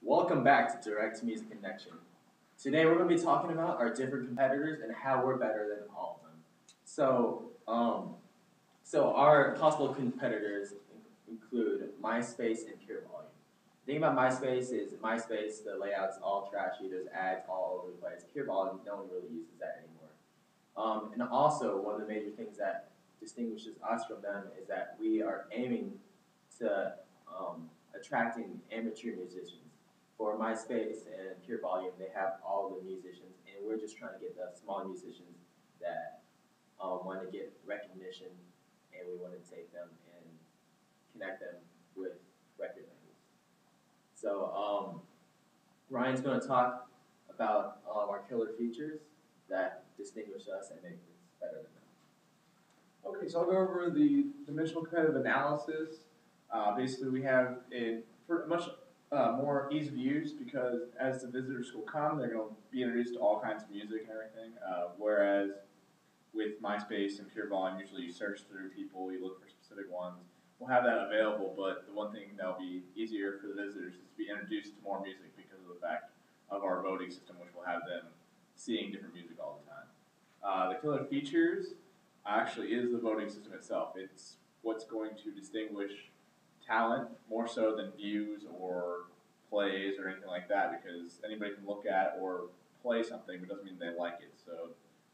Welcome back to Direct Music Connection. Today we're going to be talking about our different competitors and how we're better than all of them. So our possible competitors include MySpace and Pure Volume. The thing about MySpace is MySpace, the layout's all trashy. There's ads all over the place. Pure Volume, no one really uses that anymore. And also, one of the major things that distinguishes us from them is that we are aiming to attracting amateur musicians. For MySpace and Pure Volume, they have all the musicians, and we're just trying to get the small musicians that want to get recognition, and we want to take them and connect them with record labels. So Ryan's going to talk about our killer features that distinguish us and make us better than them. Okay, so I'll go over the dimensional competitive analysis. Basically, we have a much more ease of use because as the visitors will come, they're going to be introduced to all kinds of music and everything. Whereas with MySpace and Pure Volume, usually you search through people, you look for specific ones. We'll have that available, but the one thing that'll be easier for the visitors is to be introduced to more music because of the fact of our voting system, which will have them seeing different music all the time. The killer features actually is the voting system itself. It's what's going to distinguish talent more so than views or plays or anything like that, because anybody can look at or play something, but doesn't mean they like it. So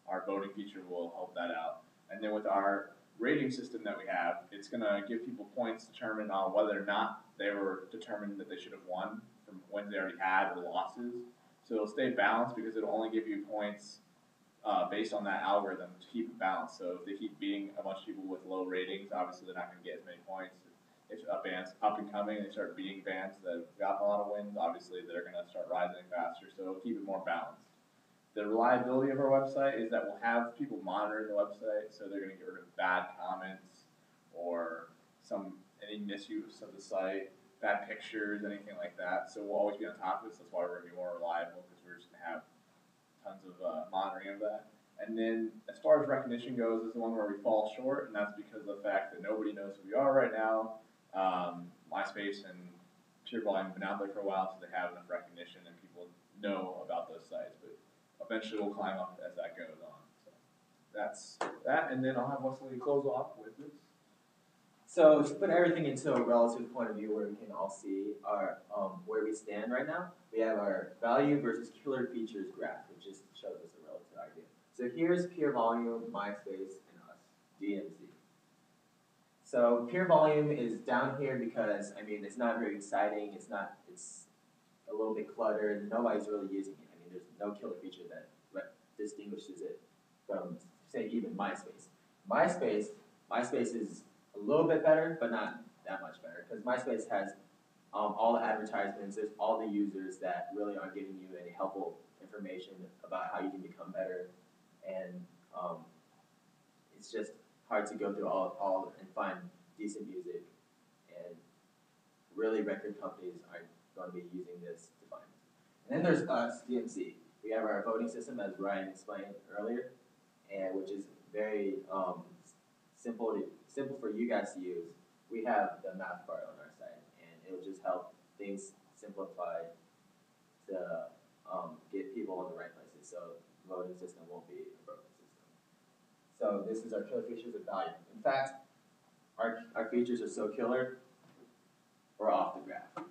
our voting feature will help that out. And then with our rating system that we have, it's going to give people points determined on whether or not they were determined that they should have won from wins they already had or losses. So it'll stay balanced because it'll only give you points based on that algorithm to keep it balanced. So if they keep beating a bunch of people with low ratings, obviously they're not going to get as many points. If a band's up and coming and they start beating bands that have gotten a lot of wins, obviously they're going to start rising faster. So it'll keep it more balanced. The reliability of our website is that we'll have people monitoring the website, so they're going to get rid of bad comments or any misuse of the site, bad pictures, anything like that. So we'll always be on top of this. That's why we're going to be more reliable, because we're just going to have tons of monitoring of that. And then as far as recognition goes, is the one where we fall short, and that's because of the fact that nobody knows who we are right now. MySpace and Pure Volume have been out there for a while, so they have enough recognition and people know about those sites. But eventually we'll climb up as that goes on. So that's that, and then I'll have Wesley close off with this. So to put everything into a relative point of view where we can all see our where we stand right now, we have our value versus killer features graph, which just shows us a relative idea. So here's Pure Volume, MySpace, and us, DMZ. So Pure Volume is down here because, I mean, it's not very exciting. It's a little bit cluttered. Nobody's really using it. I mean, there's no killer feature that distinguishes it from, say, even MySpace. MySpace is a little bit better, but not that much better, because MySpace has all the advertisements. There's all the users that really aren't giving you any helpful information about how you can become better, and it's just hard to go through all and find decent music, and really record companies aren't going to be using this to find it. And then there's us, DMZ. We have our voting system, as Ryan explained earlier, and which is very simple for you guys to use. We have the math part on our site, and it'll just help things simplify to get people in the right places. So the voting system won't be a broken system. So this is our killer features of value. In fact, our features are so killer, we're off the graph.